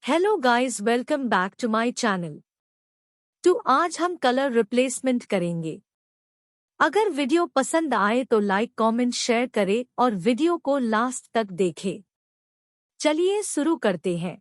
Hello guys, welcome back to my channel. तो आज हम कलर रिप्लेसमेंट करेंगे। अगर वीडियो पसंद आए तो लाइक कमेंट शेयर करें और वीडियो को लास्ट तक देखें। चलिए शुरू करते हैं।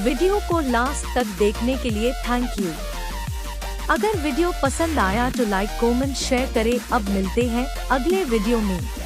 वीडियो को लास्ट तक देखने के लिए थैंक यू। अगर वीडियो पसंद आया तो लाइक कमेंट शेयर करें। अब मिलते हैं अगले वीडियो में।